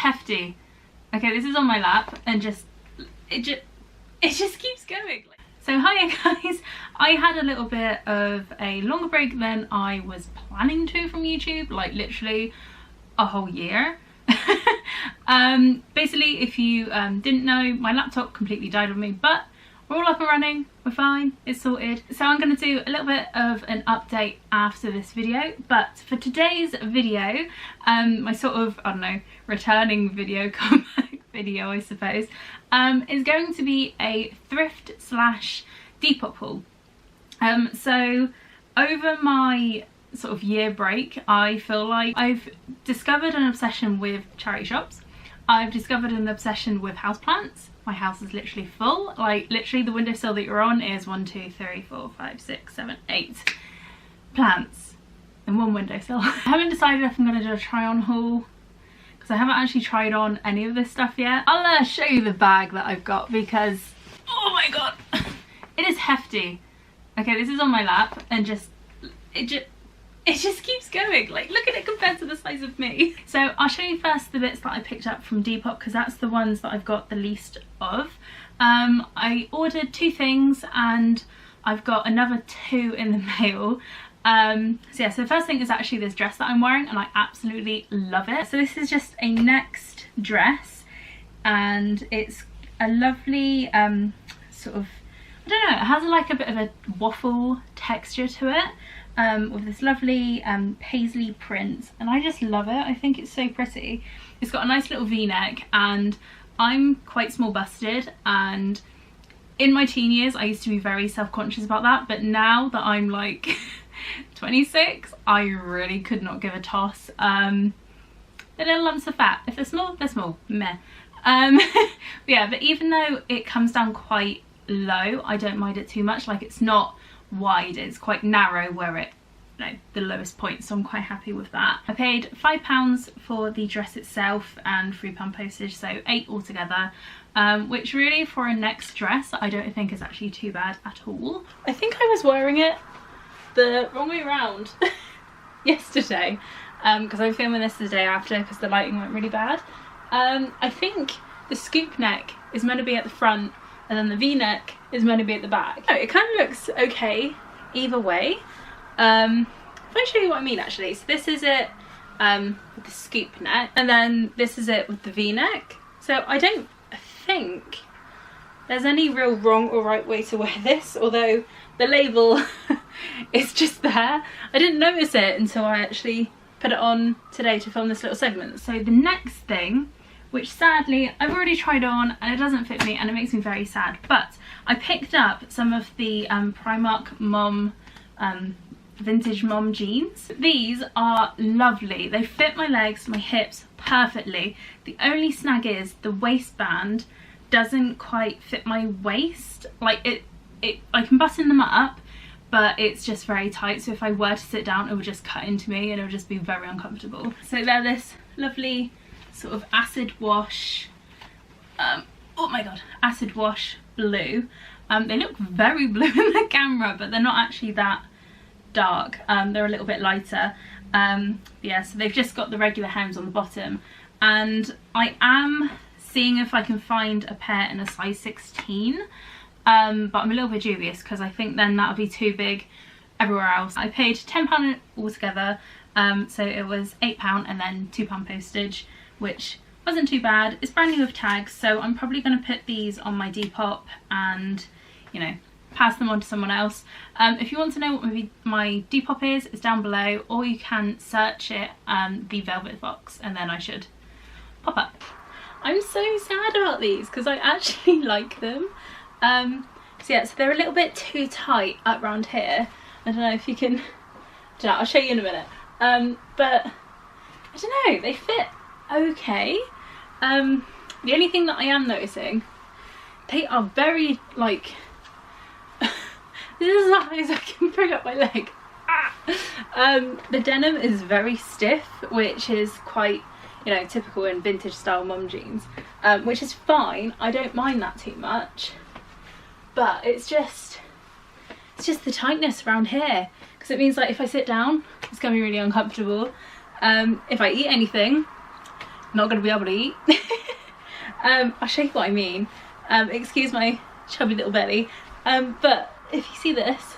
hefty. Okay, this is on my lap and it just keeps going. So hiya guys, I had a little bit of a longer break than I was planning to from YouTube, like literally a whole year. Basically, if you didn't know, my laptop completely died on me, but we're all up and running, we're fine, it's sorted. So I'm going to do a little bit of an update after this video, but for today's video, my sort of, I don't know, returning video, comeback video I suppose, is going to be a thrift slash Depop haul. So over my sort of year break, I feel like I've discovered an obsession with charity shops. I've discovered an obsession with houseplants. My house is literally full, like literally the windowsill that you're on is 1, 2, 3, 4, 5, 6, 7, 8 plants in one windowsill. I haven't decided if I'm going to do a try on haul because I haven't actually tried on any of this stuff yet. I'll show you the bag that I've got because, oh my god, it is hefty. Okay, this is on my lap and it just keeps going. Like, look at it compared to the size of me. So I'll show you first the bits that I picked up from Depop because that's the ones that I've got the least of. I ordered 2 things and I've got another 2 in the mail. So yeah, so the first thing is actually this dress that I'm wearing and I absolutely love it. So this is just a next dress and it's a lovely sort of, I don't know, it has like a bit of a waffle texture to it. With this lovely paisley print and I just love it. I think it's so pretty. It's got a nice little v-neck and I'm quite small busted, and in my teen years I used to be very self-conscious about that, but now that I'm like 26 I really could not give a toss. The little lumps of fat, if they're small, they're small, meh. But yeah, but even though it comes down quite low, I don't mind it too much. Like, it's not wide, it's quite narrow where it, you know, the lowest point, so I'm quite happy with that. I paid £5 for the dress itself and £3 postage, so 8 altogether, which really for a next dress I don't think is actually too bad at all. I think I was wearing it the wrong way around yesterday because I'm filming this the day after because the lighting went really bad. I think the scoop neck is meant to be at the front and then the v-neck is meant to be at the back. Oh, it kind of looks okay either way. If I show you what I mean actually. So this is it with the scoop neck and then this is it with the v-neck. So I don't think there's any real wrong or right way to wear this, although the label is just there. I didn't notice it until I actually put it on today to film this little segment. So the next thing, which sadly I've already tried on and it doesn't fit me and it makes me very sad, but I picked up some of the Primark mom vintage mom jeans. These are lovely. They fit my legs, my hips perfectly. The only snag is the waistband doesn't quite fit my waist. Like I can button them up, but it's just very tight, so if I were to sit down it would just cut into me and it would just be very uncomfortable. So they're this lovely sort of acid wash, oh my god, acid wash blue. They look very blue in the camera, but they're not actually that dark. They're a little bit lighter. Yeah, so they've just got the regular hems on the bottom, and I am seeing if I can find a pair in a size 16, but I'm a little bit dubious because I think then that'll be too big everywhere else. I paid £10 altogether, so it was £8 and then £2 postage, which wasn't too bad. It's brand new with tags, so I'm probably going to put these on my Depop and, you know, pass them on to someone else. If you want to know what my Depop is, it's down below, or you can search it TheVelvetFox and then I should pop up. I'm so sad about these because I actually like them. So yeah, so they're a little bit too tight up round here. I don't know if you can, I'll show you in a minute. But I don't know, they fit okay. The only thing that I am noticing, they are very like this is as high as I can bring up my leg. The denim is very stiff, which is quite, you know, typical in vintage style mum jeans, which is fine. I don't mind that too much, but it's just the tightness around here, because it means like if I sit down it's gonna be really uncomfortable. If I eat anything not going to be able to eat. I'll show you what I mean. Excuse my chubby little belly. But if you see this,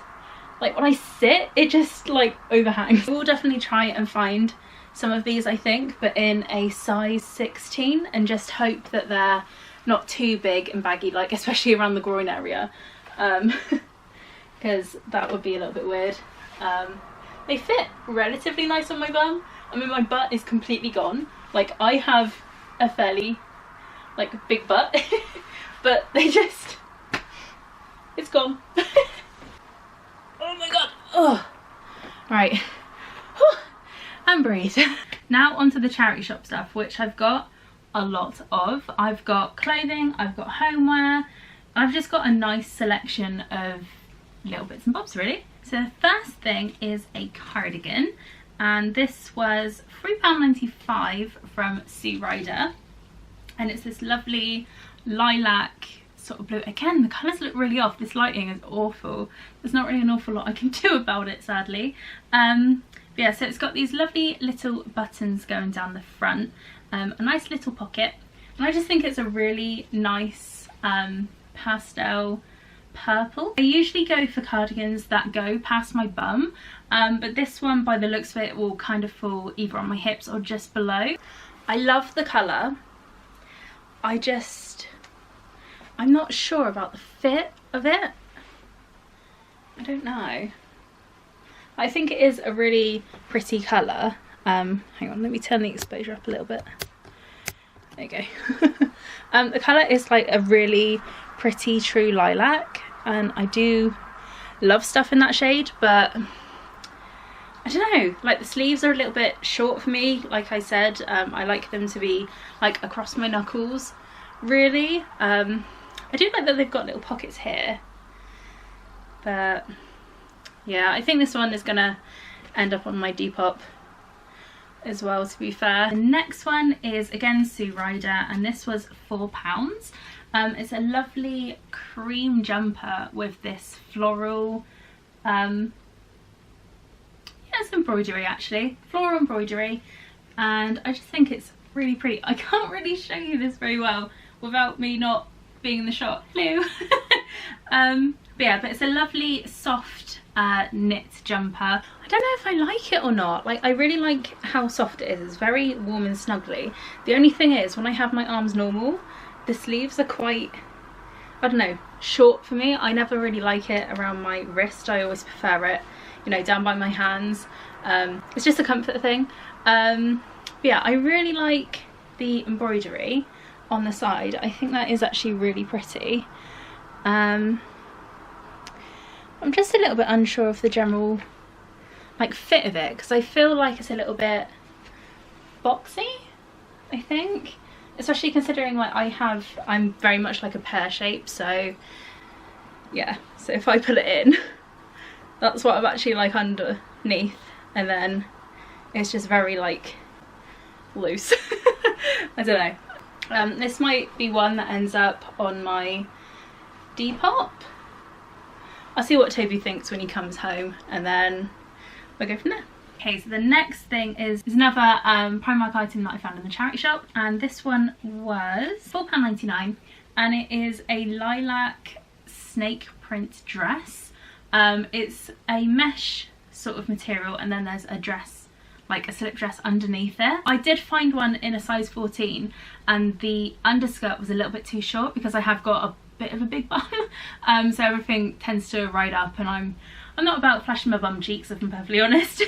like when I sit, it just like overhangs. We'll definitely try and find some of these, I think, but in a size 16, and just hope that they're not too big and baggy, like especially around the groin area, because that would be a little bit weird. They fit relatively nice on my bum. I mean, my butt is completely gone. Like, I have a fairly like big butt, but they just, it's gone. Oh my god. Oh, right. And breathe. Now onto the charity shop stuff, which I've got a lot of. I've got clothing, I've got homeware, I've just got a nice selection of little bits and bobs really. So the first thing is a cardigan, and this was £3.95 from Sue Ryder, and it's this lovely lilac sort of blue. Again, the colours look really off. This lighting is awful. There's not really an awful lot I can do about it, sadly. But yeah, so it's got these lovely little buttons going down the front, a nice little pocket, and I just think it's a really nice pastel purple. I usually go for cardigans that go past my bum, but this one, by the looks of it, will kind of fall either on my hips or just below. I love the colour. I'm not sure about the fit of it. I don't know. I think it is a really pretty colour. Hang on, let me turn the exposure up a little bit. There you go. The colour is like a really pretty true lilac, and I do love stuff in that shade, but I don't know, like the sleeves are a little bit short for me. Like I said, I like them to be like across my knuckles, really. I do like that they've got little pockets here, but yeah, I think this one is gonna end up on my Depop as well, to be fair. The next one is again Sue Ryder, and this was £4. It's a lovely cream jumper with this floral, yeah, it's embroidery actually, floral embroidery, and I just think it's really pretty. I can't really show you this very well without me not being in the shot. Hello. But yeah, but it's a lovely soft knit jumper. I don't know if I like it or not. Like, I really like how soft it is. It's very warm and snuggly. The only thing is, when I have my arms normal, the sleeves are quite, I don't know, short for me. I never really like it around my wrist. I always prefer it, you know, down by my hands. It's just a comfort thing. But yeah, I really like the embroidery on the side. I think that is actually really pretty. I'm just a little bit unsure of the general like fit of it, because I feel like it's a little bit boxy, I think, especially considering like I'm very much like a pear shape, so yeah, so if I pull it in, that's what I'm actually like underneath, and then it's just very like loose. I don't know. This might be one that ends up on my Depop. I'll see what Toby thinks when he comes home, and then we'll go from there. Okay, so the next thing is another Primark item that I found in the charity shop, and this one was £4.99, and it is a lilac snake print dress. It's a mesh sort of material, and then there's a dress, like a slip dress underneath it. I did find one in a size 14, and the underskirt was a little bit too short because I have got a bit of a big bum, so everything tends to ride up, and I'm not about flashing my bum cheeks, if I'm perfectly honest.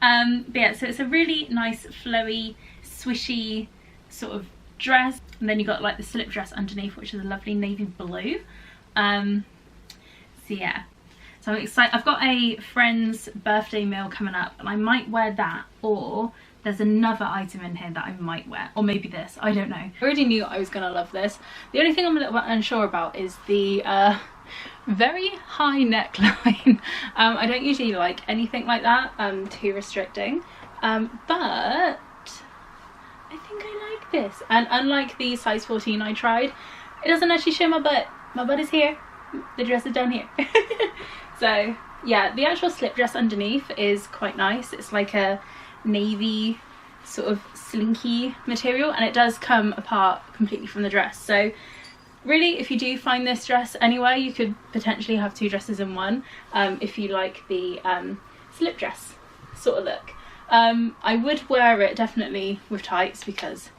But yeah, so it's a really nice flowy swishy sort of dress, and then you got like the slip dress underneath, which is a lovely navy blue. So yeah, so I'm excited. I've got a friend's birthday meal coming up, and I might wear that, or there's another item in here that I might wear, or maybe this, I don't know. I already knew I was gonna love this. The only thing I'm a little bit unsure about is the very high neckline. I don't usually like anything like that, too restricting, but I think I like this. And unlike the size 14 I tried, it doesn't actually show my butt. My butt is here, the dress is down here. So yeah, the actual slip dress underneath is quite nice. It's like a navy sort of slinky material, and it does come apart completely from the dress. So really, if you do find this dress anywhere, you could potentially have 2 dresses in one, if you like the slip dress sort of look. I would wear it definitely with tights because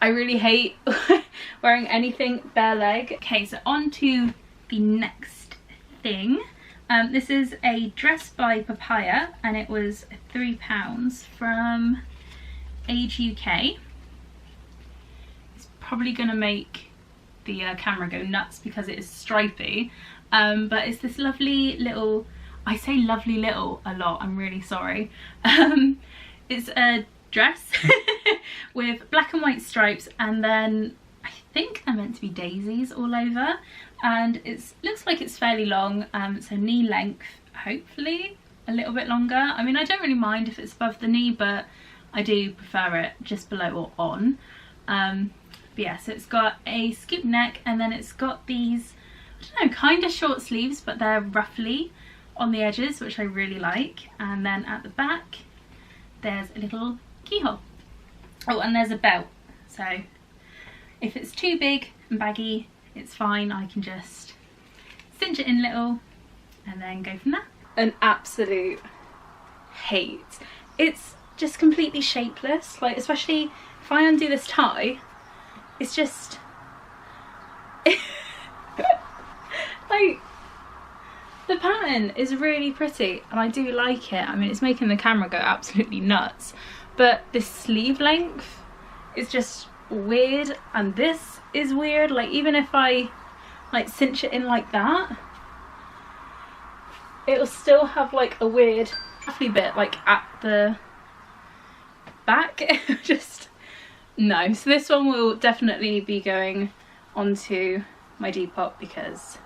I really hate wearing anything bare leg. Okay, so on to the next thing. This is a dress by Papaya, and it was £3 from Age UK. It's probably gonna make the camera go nuts because it is stripy, but it's this lovely little, I say lovely little a lot, I'm really sorry. It's a dress with black and white stripes, and then I think they're meant to be daisies all over, and it looks like it's fairly long, so knee length, hopefully a little bit longer. I mean, I don't really mind if it's above the knee, but I do prefer it just below or on. But yeah, so it's got a scoop neck, and then it's got these, I don't know, kind of short sleeves, but they're roughly on the edges, which I really like. And then at the back there's a little keyhole. Oh, and there's a belt, so if it's too big and baggy, it's fine, I can just cinch it in little and then go from there. An absolute hate. It's just completely shapeless, like especially if I undo this tie, it's just like, the pattern is really pretty and I do like it. I mean, it's making the camera go absolutely nuts, but this sleeve length is just weird, and this is weird. Like, even if I like cinch it in like that, it'll still have like a weird ruffly bit like at the back. Just no. So this one will definitely be going onto my Depop because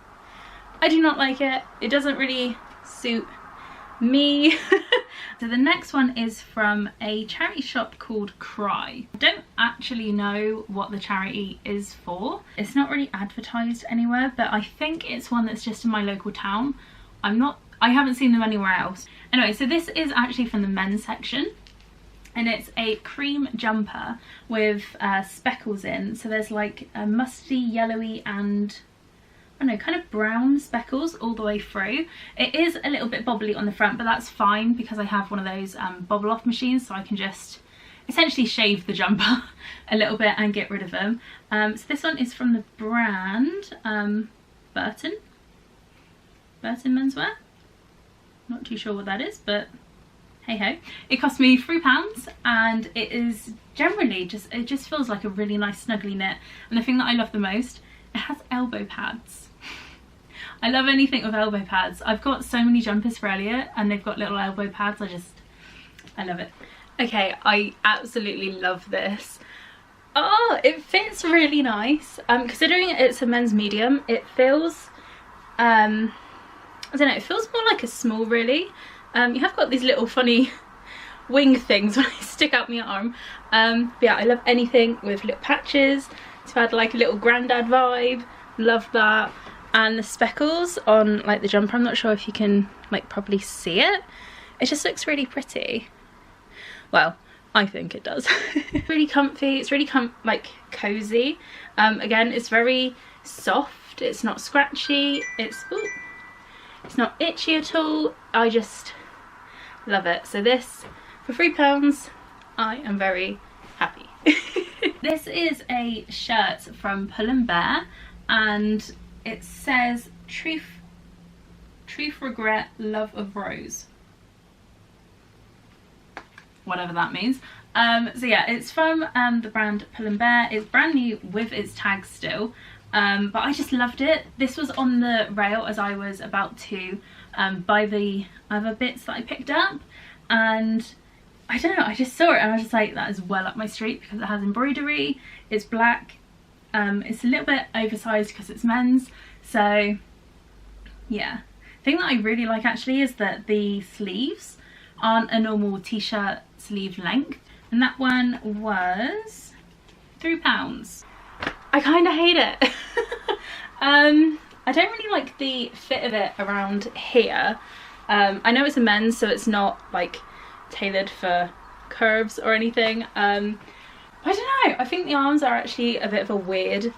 I do not like it. It doesn't really suit me. So the next one is from a charity shop called Cry. I don't actually know what the charity is for. It's not really advertised anywhere, but I think it's one that's just in my local town. I haven't seen them anywhere else. Anyway, so this is actually from the men's section, and it's a cream jumper with speckles in. So there's like a musty, yellowy, and I don't know, kind of brown speckles all the way through. It is a little bit bobbly on the front, but that's fine because I have one of those bobble off machines, so I can just essentially shave the jumper a little bit and get rid of them. So this one is from the brand Burton Menswear. Not too sure what that is, but hey ho. It cost me £3, and it is generally just, it just feels like a really nice snuggly knit. And the thing that I love the most, it has elbow pads. I love anything with elbow pads. I've got so many jumpers for Elliot and they've got little elbow pads. I love it. Okay, I absolutely love this. Oh, it fits really nice. Considering it's a men's medium, it feels, I don't know, it feels more like a small really. You have got these little funny wing things when I stick out my arm. But yeah, I love anything with little patches. It's had like a little granddad vibe. Love that. And the speckles on like the jumper, I'm not sure if you can like probably see it. It just looks really pretty. Well, I think it does. Really comfy. It's really like cozy. Again, it's very soft. It's not scratchy. It's not itchy at all. I just love it. So this for £3, I am very happy. This is a shirt from Pull & Bear, and it says truth, regret, love of Rose. Whatever that means. So yeah, it's from the brand Pull & Bear. It's brand new with its tags still, but I just loved it. This was on the rail as I was about to buy the other bits that I picked up, and I don't know, I just saw it and I was just like, that is well up my street because it has embroidery, it's black, it's a little bit oversized because it's men's. So yeah, the thing that I really like actually is that the sleeves aren't a normal t-shirt sleeve length, and that one was £3. I kind of hate it. I don't really like the fit of it around here. I know it's a men's, so it's not like tailored for curves or anything, I don't know, I think the arms are actually a bit of a weird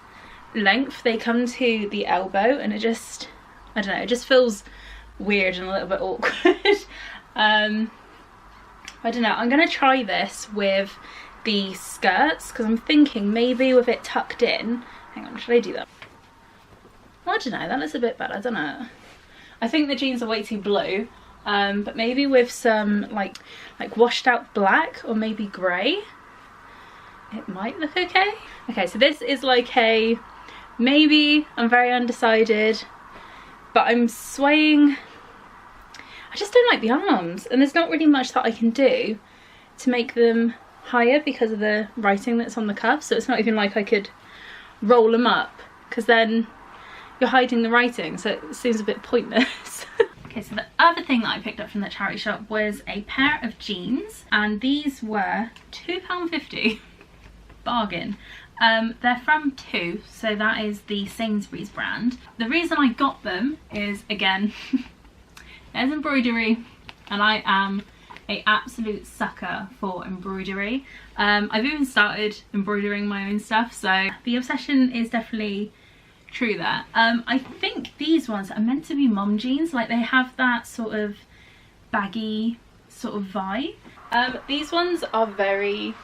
length. They come to the elbow and it just, I don't know, it just feels weird and a little bit awkward. I don't know, I'm gonna try this with the skirts because I'm thinking maybe with it tucked in. Hang on, should I do that? I don't know, that looks a bit better, doesn't it? I think the jeans are way too blue, but maybe with some like washed out black or maybe grey, it might look okay. Okay, so this is like a maybe. I'm very undecided, but I'm swaying. I just don't like the arms, and there's not really much that I can do to make them higher because of the writing that's on the cuff, so it's not even like I could roll them up because then you're hiding the writing, so it seems a bit pointless. Okay, so the other thing that I picked up from the charity shop was a pair of jeans, and these were £2.50. Bargain. They're from Two, so that is the Sainsbury's brand. The reason I got them is, again, there's embroidery, and I am an absolute sucker for embroidery. I've even started embroidering my own stuff, so the obsession is definitely true there. I think these ones are meant to be mom jeans, like they have that sort of baggy sort of vibe. These ones are very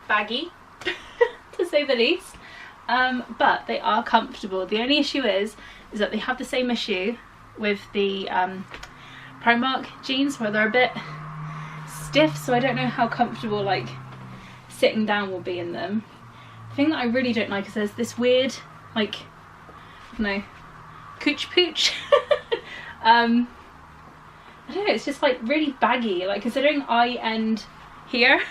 baggy to say the least, but they are comfortable. The only issue is that they have the same issue with the Primark jeans where they're a bit stiff, so I don't know how comfortable like sitting down will be in them. The thing that I really don't like is there's this weird like, I don't know, cooch pooch. I don't know, it's just like really baggy, like considering I end here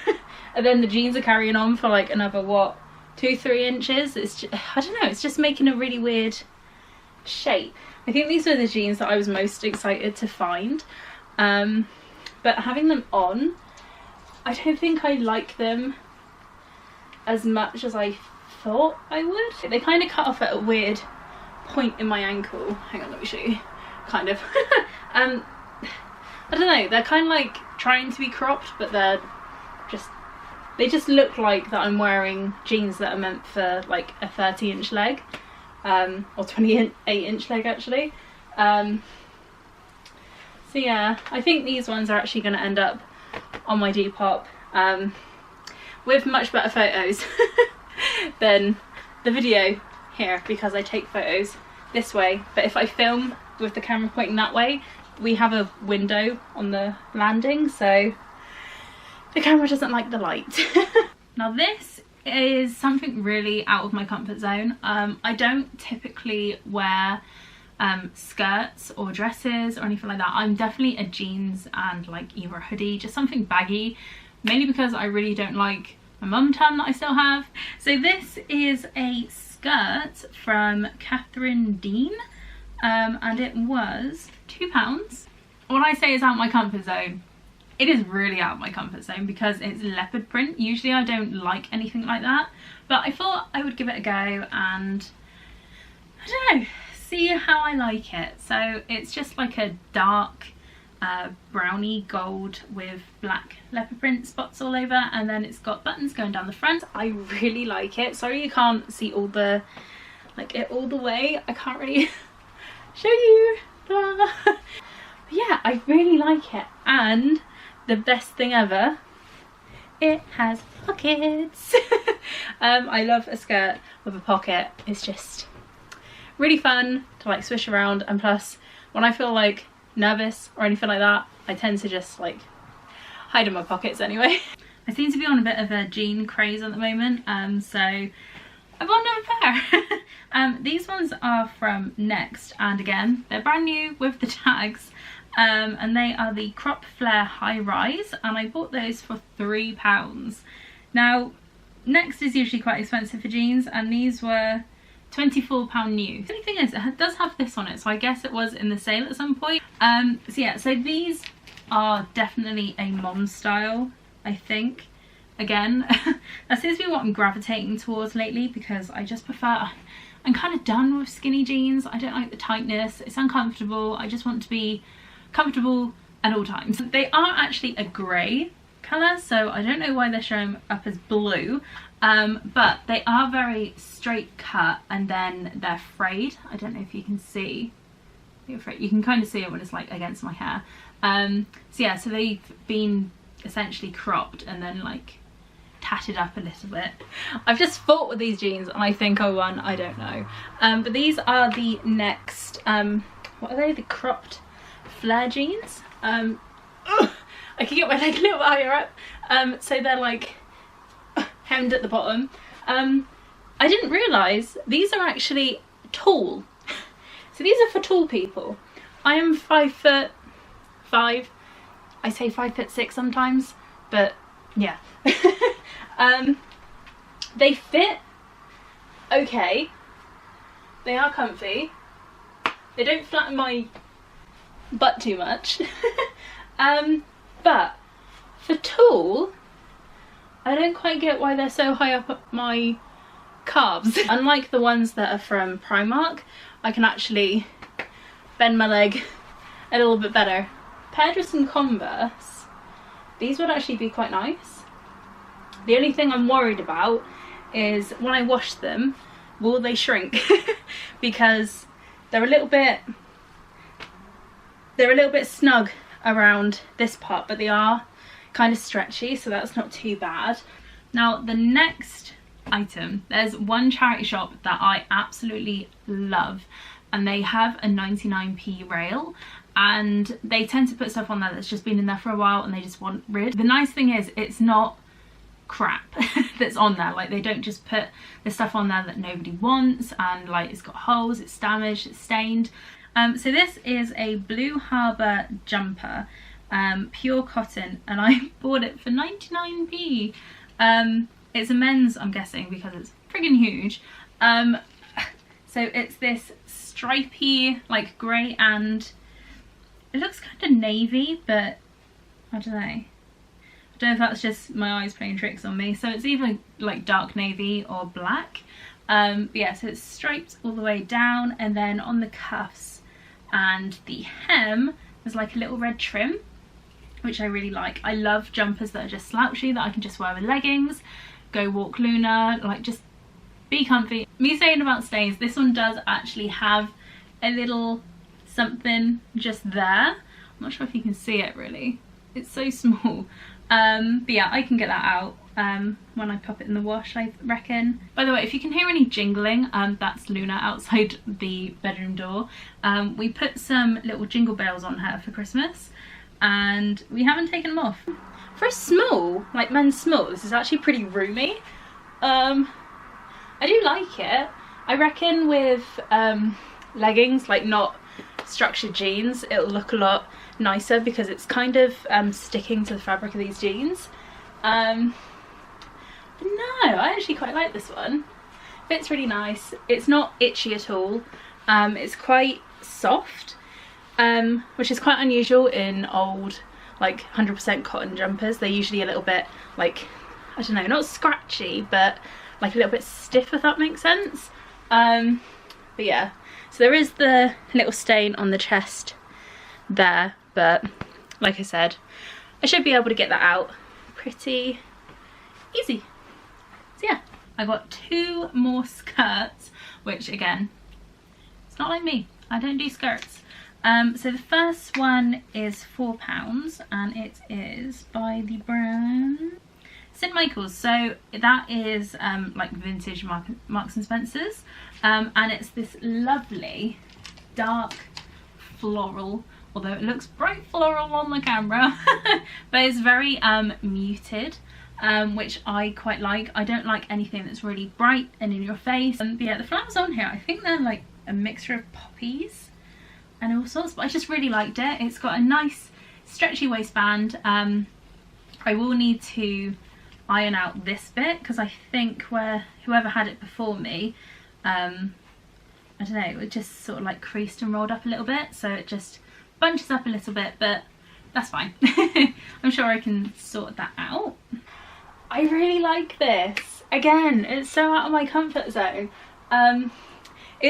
and then the jeans are carrying on for like another what, 2-3 inches. It's just, I don't know, it's just making a really weird shape. I think these were the jeans that I was most excited to find, but having them on, I don't think I like them as much as I thought I would. They kind of cut off at a weird point in my ankle. Hang on, let me show you. Kind of. I don't know, they're kind of like trying to be cropped, but they just look like that I'm wearing jeans that are meant for like a 30-inch leg, or 28-inch leg actually. So yeah, I think these ones are actually going to end up on my Depop with much better photos than the video here, because I take photos this way, but if I film with the camera pointing that way, we have a window on the landing, so the camera doesn't like the light. Now this is something really out of my comfort zone. I don't typically wear skirts or dresses or anything like that. I'm definitely a jeans and like either a hoodie, just something baggy, mainly because I really don't like my mum tan that I still have. So this is a skirt from Catherine Dean, and it was £2. When I say it's out of my comfort zone, it is really out of my comfort zone because it's leopard print. Usually I don't like anything like that, but I thought I would give it a go and I don't know, see how I like it. So it's just like a dark browny gold with black leopard print spots all over, and then it's got buttons going down the front. I really like it. Sorry you can't see all the it all the way. I can't really show you. But yeah, I really like it, and the best thing ever, it has pockets. I love a skirt with a pocket. It's just really fun to like swish around, and plus when I feel like nervous or anything like that, I tend to just like hide in my pockets anyway. I seem to be on a bit of a jean craze at the moment, so I bought another pair. These ones are from Next, and again they're brand new with the tags, and they are the crop flare high rise, and I bought those for £3. Now Next is usually quite expensive for jeans, and these were £24 new. The only thing is, it does have this on it, so I guess it was in the sale at some point. So yeah, so these are definitely a mom style, I think. Again, that seems to be what I'm gravitating towards lately, because I just prefer, I'm kind of done with skinny jeans. I don't like the tightness, it's uncomfortable. I just want to be comfortable at all times. They are actually a grey, colour, so I don't know why they're showing up as blue, but they are very straight cut, and then they're frayed. I don't know if you can see. You can kind of see it when it's like against my hair. So yeah, so they've been essentially cropped and then like tatted up a little bit. I've just fought with these jeans and I think I won, I don't know. But these are the next, what are they? The cropped flare jeans. I can get my leg a little bit higher up. So they're like hemmed at the bottom. I didn't realise these are actually tall. So these are for tall people. I am 5'5". I say 5'6" sometimes, but yeah. They fit okay. They are comfy. They don't flatten my butt too much. But for tall, I don't quite get why they're so high up my calves. Unlike the ones that are from Primark, I can actually bend my leg a little bit better. Paired with some Converse, these would actually be quite nice. The only thing I'm worried about is when I wash them, will they shrink? Because they're a little bit snug around this part, but they are kind of stretchy, so that's not too bad. Now the next item, there's one charity shop that I absolutely love, and they have a 99p rail, and they tend to put stuff on there that's just been in there for a while and they just want rid. The nice thing is it's not crap that's on there. Like, they don't just put the stuff on there that nobody wants, and like it's got holes, it's damaged, it's stained. So this is a Blue Harbour jumper, pure cotton, and I bought it for 99p. It's a men's, I'm guessing, because it's friggin' huge. So it's this stripy, like grey, and it looks kind of navy, but I don't know. I don't know if that's just my eyes playing tricks on me. So it's either like dark navy or black. But yeah, so it's striped all the way down, and then on the cuffs and the hem there's like a little red trim, which I really like. I love jumpers that are just slouchy, that I can just wear with leggings, go walk lunar, like just be comfy. Me saying about stains, this one does actually have a little something just there. I'm not sure if you can see it really, it's so small. But yeah, I can get that out when I pop it in the wash, I reckon. By the way, if you can hear any jingling, that's Luna outside the bedroom door. We put some little jingle bells on her for Christmas and we haven't taken them off. For a small, like men's small, this is actually pretty roomy. I do like it. I reckon with leggings, like not structured jeans, it'll look a lot nicer because it's kind of sticking to the fabric of these jeans. But no, I actually quite like this one. Fits really nice. It's not itchy at all. It's quite soft, which is quite unusual in old like 100% cotton jumpers. They're usually a little bit like, I don't know, not scratchy, but like a little bit stiff, if that makes sense. But yeah, so there is the little stain on the chest there, but like I said, I should be able to get that out pretty easy. So yeah, I got two more skirts, which again, it's not like me, I don't do skirts. So the first one is £4 and it is by the brand St Michael's. So that is like vintage Marks and Spencer's, and it's this lovely dark floral, although it looks bright floral on the camera, but it's very muted, which I quite like. I don't like anything that's really bright and in your face. But yeah, the flowers on here, I think they're like a mixture of poppies and all sorts, but I just really liked it. It's got a nice stretchy waistband. I will need to iron out this bit because I think whoever had it before me, I don't know, it just sort of like creased and rolled up a little bit, so it just bunches up a little bit, but that's fine. I'm sure I can sort that out. I really like this. Again, it's so out of my comfort zone. It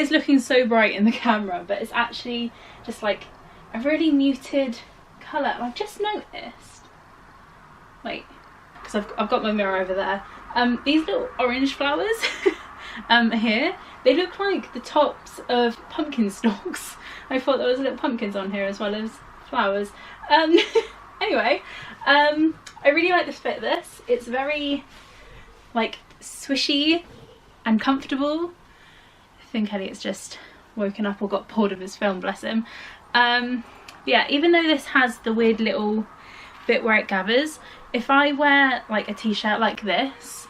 is looking so bright in the camera, but it's actually just like a really muted colour. I've just noticed wait, because I've got my mirror over there. These little orange flowers here, they look like the tops of pumpkin stalks. I thought there was little pumpkins on here as well as flowers. Anyway, I really like the fit of this. It's very like swishy and comfortable. I think Elliot's just woken up or got bored of his film, bless him. Yeah, even though this has the weird little bit where it gathers, if I wear like a t-shirt like this,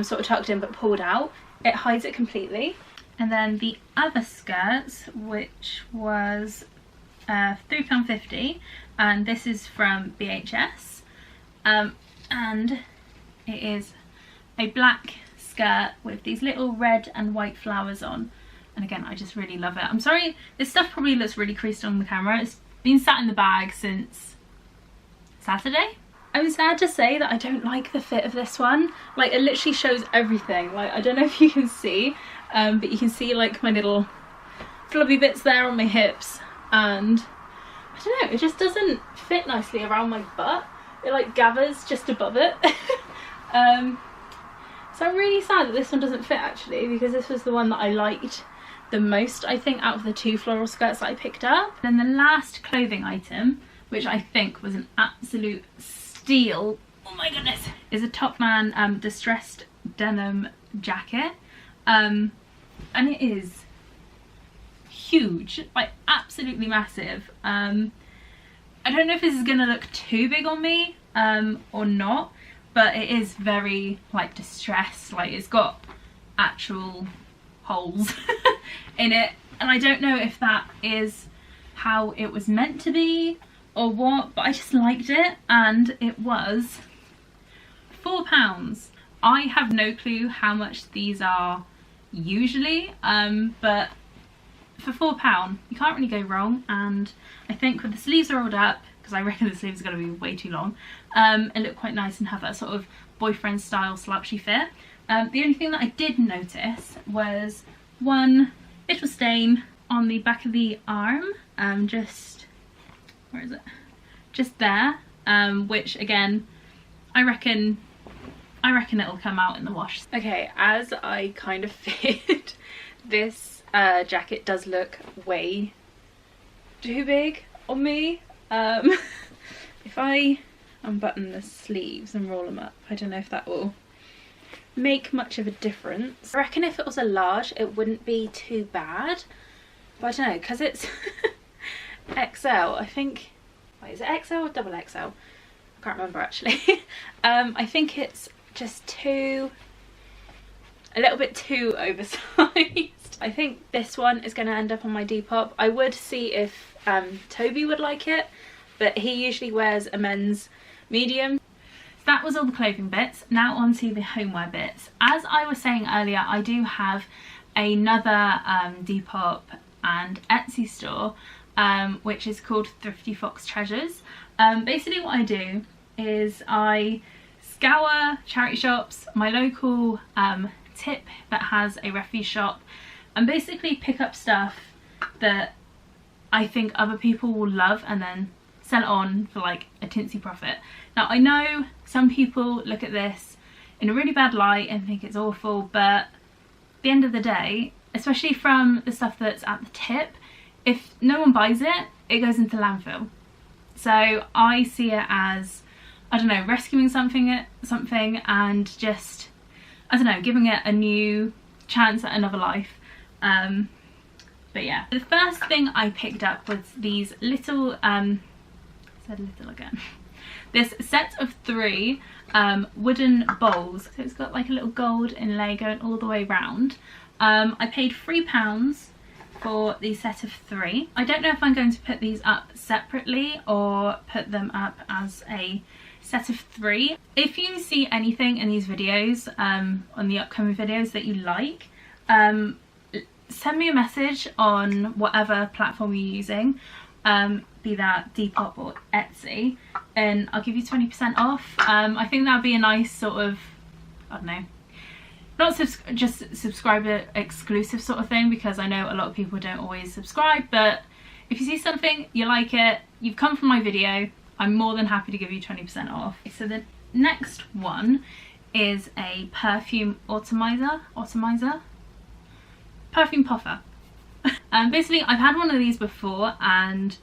sort of tucked in but pulled out, it hides it completely. And then the other skirt, which was £3.50, and this is from BHS, and it is a black skirt with these little red and white flowers on. And again, I just really love it. I'm sorry, this stuff probably looks really creased on the camera. It's been sat in the bag since Saturday. I'm sad to say that I don't like the fit of this one. Like, it literally shows everything. Like, I don't know if you can see, but you can see like my little flubby bits there on my hips, and I don't know, it just doesn't fit nicely around my butt. It like gathers just above it. So I'm really sad that this one doesn't fit actually, because this was the one that I liked the most, I think, out of the two floral skirts that I picked up. Then the last clothing item, which I think was an absolute steal, oh my goodness, is a Topman distressed denim jacket. And it is huge, like absolutely massive. I don't know if this is gonna look too big on me or not, but it is very like distressed. Like, it's got actual holes in it, and I don't know if that is how it was meant to be or what, but I just liked it, and it was £4. I have no clue how much these are usually, but for £4 you can't really go wrong. And I think with the sleeves rolled up, because I reckon the sleeves are going to be way too long, it looked quite nice and have that sort of boyfriend style slouchy fit. The only thing that I did notice was one little stain on the back of the arm, just, where is it? Just there, which again, I reckon it'll come out in the wash. Okay, as I kind of feared, this jacket does look way too big on me. If I unbutton the sleeves and roll them up, I don't know if that will make much of a difference. I reckon if it was a large it wouldn't be too bad, but I don't know, because it's XL, I think. Wait, is it XL or double XL? I can't remember actually. I think it's just a little bit too oversized. I think this one is going to end up on my Depop. I would see if Toby would like it, but he usually wears a men's medium. So that was all the clothing bits. Now on to the homeware bits. As I was saying earlier, I do have another Depop and Etsy store, which is called Thrifty Fox Treasures. Basically what I do is I scour charity shops, my local tip that has a refuse shop, and basically pick up stuff that I think other people will love and then sell it on for like a tinsy profit. Now I know some people look at this in a really bad light and think it's awful, but at the end of the day, especially from the stuff that's at the tip, if no one buys it, it goes into landfill. So I see it as, I don't know, rescuing something and just, I don't know, giving it a new chance at another life. But yeah, the first thing I picked up was these little, said little again, this set of 3 wooden bowls. So it's got like a little gold inlay going all the way round. I paid £3 for the set of 3. I don't know if I'm going to put these up separately or put them up as a set of 3. If you see anything in these videos, on the upcoming videos that you like, send me a message on whatever platform you're using, be that Depop or Etsy, and I'll give you 20% off. I think that'd be a nice sort of, I don't know, not just subscriber exclusive sort of thing, because I know a lot of people don't always subscribe, but if you see something, you like it, you've come from my video, I'm more than happy to give you 20% off. So the next one is a perfume atomizer, perfume puffer. Basically I've had one of these before, and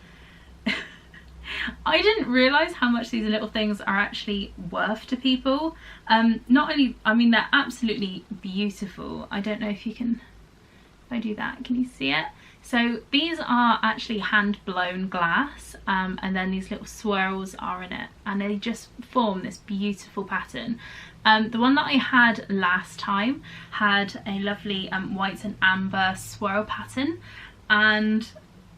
I didn't realise how much these little things are actually worth to people. Not only, I mean, they're absolutely beautiful. I don't know if you can, if I do that, can you see it? So these are actually hand blown glass, and then these little swirls are in it, and they just form this beautiful pattern. The one that I had last time had a lovely white and amber swirl pattern, and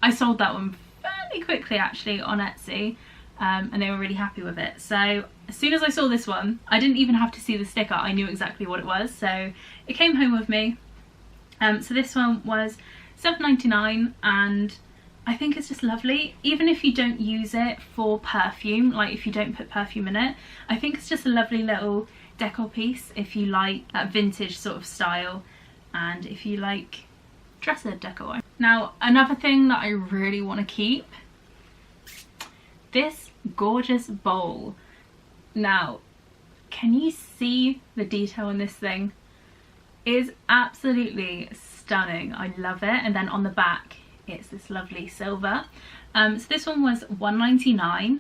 I sold that one fairly quickly actually on Etsy, and they were really happy with it. So as soon as I saw this one, I didn't even have to see the sticker, I knew exactly what it was, so it came home with me. So this one was £7.99, and I think it's just lovely. Even if you don't use it for perfume, like if you don't put perfume in it, I think it's just a lovely little decor piece if you like that vintage sort of style, and if you like dresser decor. Now another thing that I really want to keep, this gorgeous bowl. Now can you see the detail in this thing? It is absolutely stunning. I love it. And then on the back it's this lovely silver. So this one was £1.99.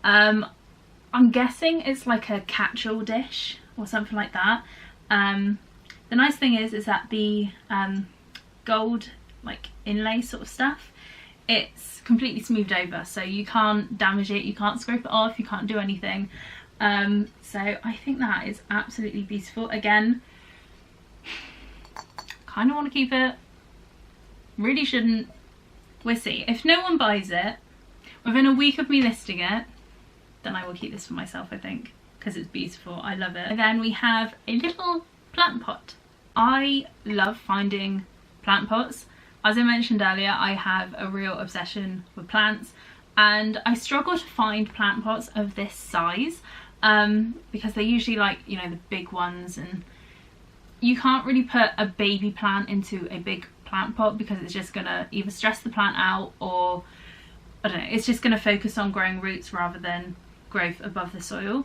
I'm guessing it's like a catch-all dish or something like that. The nice thing is that the gold like inlay sort of stuff, it's completely smoothed over, so you can't damage it, you can't scrape it off, you can't do anything. So I think that is absolutely beautiful. Again, kind of want to keep it, really shouldn't. We'll see. If no one buys it within a week of me listing it, then I will keep this for myself, I think, because it's beautiful. I love it. And then we have a little plant pot. I love finding plant pots. As I mentioned earlier, I have a real obsession with plants, and I struggle to find plant pots of this size, because they're usually like, you know, the big ones, and you can't really put a baby plant into a big plant pot because it's just gonna either stress the plant out, or I don't know, it's just gonna focus on growing roots rather than growth above the soil.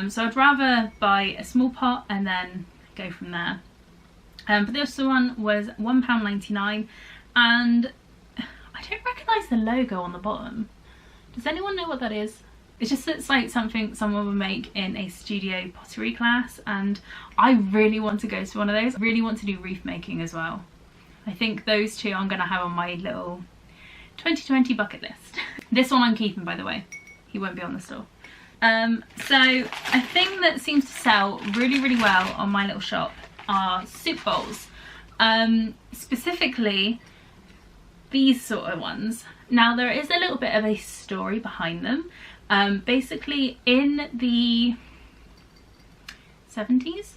So I'd rather buy a small pot and then go from there. But this one was £1.99, and I don't recognise the logo on the bottom. Does anyone know what that is? It just looks like something someone would make in a studio pottery class, and I really want to go to one of those. I really want to do wreath making as well. I think those two I'm going to have on my little 2020 bucket list. This one I'm keeping, by the way. He won't be on the store. So a thing that seems to sell really, really well on my little shop are soup bowls. Specifically these sort of ones. Now there is a little bit of a story behind them. Basically in the 70s,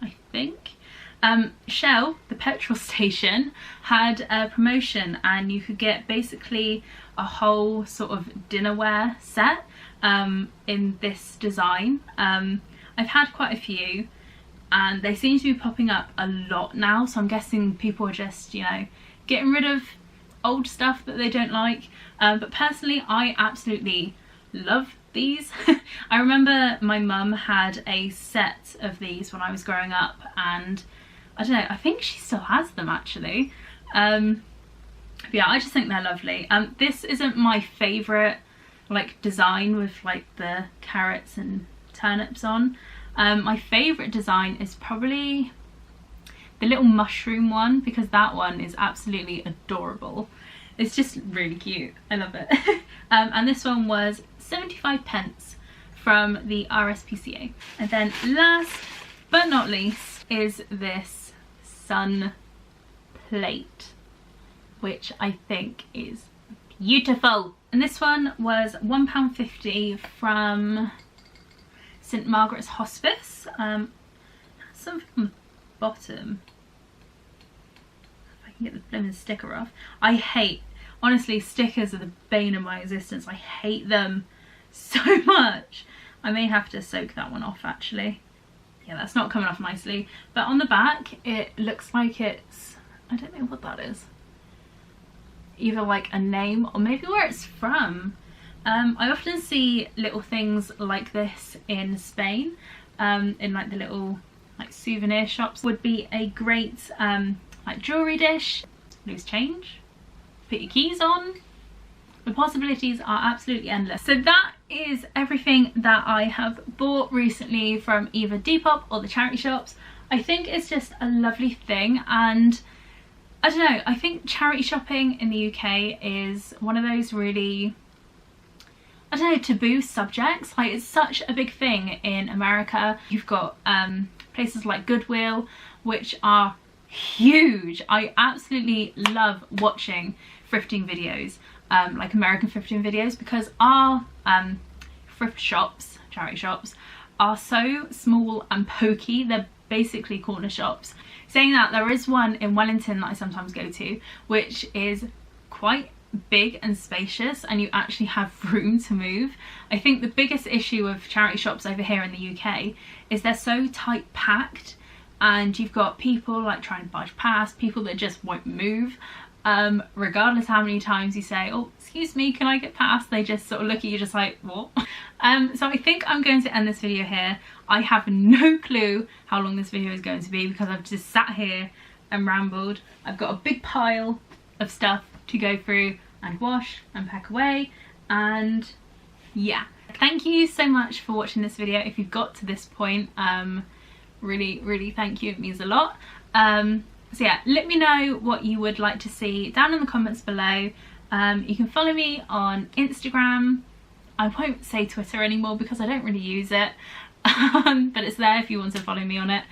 I think, Shell, the petrol station, had a promotion, and you could get basically a whole sort of dinnerware set in this design. I've had quite a few, and they seem to be popping up a lot now, so I'm guessing people are just, you know, getting rid of old stuff that they don't like. But personally, I absolutely love these. I remember my mum had a set of these when I was growing up, and I don't know, I think she still has them actually. Yeah, I just think they're lovely. This isn't my favourite like design with like the carrots and turnips on. My favourite design is probably the little mushroom one, because that one is absolutely adorable. It's just really cute. I love it. And this one was 75p from the RSPCA. And then last but not least is this sun plate, which I think is beautiful. And this one was £1.50 from St Margaret's Hospice. Something on the bottom. If I can get the flipping sticker off. I hate, honestly, stickers are the bane of my existence. I hate them so much. I may have to soak that one off actually. Yeah, that's not coming off nicely. But on the back, it looks like it's, I don't know what that is. Either like a name or maybe where it's from. I often see little things like this in Spain, in like the little like souvenir shops. Would be a great like jewellery dish, loose change, put your keys on. The possibilities are absolutely endless. So that is everything that I have bought recently from either Depop or the charity shops. I think it's just a lovely thing, and I don't know, I think charity shopping in the UK is one of those really, I don't know, taboo subjects. Like, it's such a big thing in America. You've got places like Goodwill, which are huge. I absolutely love watching thrifting videos, like American thrifting videos, because our thrift shops, charity shops, are so small and pokey. They're basically corner shops. Saying that, there is one in Wellington that I sometimes go to, which is quite big and spacious, and you actually have room to move. I think the biggest issue of charity shops over here in the UK is they're so tight packed, and you've got people like trying to budge past, people that just won't move. Regardless how many times you say, oh, excuse me, can I get past? They just sort of look at you just like, what? So I think I'm going to end this video here. I have no clue how long this video is going to be because I've just sat here and rambled. I've got a big pile of stuff to go through and wash and pack away, and yeah. Thank you so much for watching this video. If you've got to this point, really thank you, it means a lot. So yeah, let me know what you would like to see down in the comments below. You can follow me on Instagram. I won't say Twitter anymore because I don't really use it, but it's there if you want to follow me on it.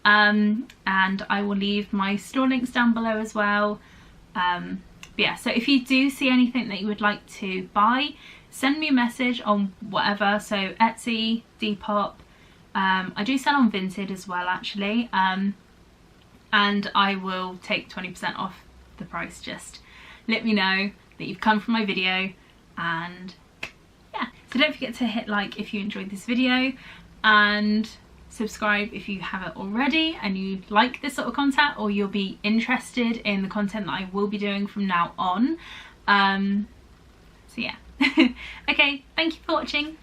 And I will leave my store links down below as well. But yeah, so if you do see anything that you would like to buy, send me a message on whatever. So Etsy, Depop, I do sell on Vinted as well actually. And I will take 20% off the price. Just let me know that you've come from my video, and yeah. So don't forget to hit like if you enjoyed this video, and subscribe if you haven't already and you like this sort of content, or you'll be interested in the content that I will be doing from now on. So yeah. Okay, thank you for watching.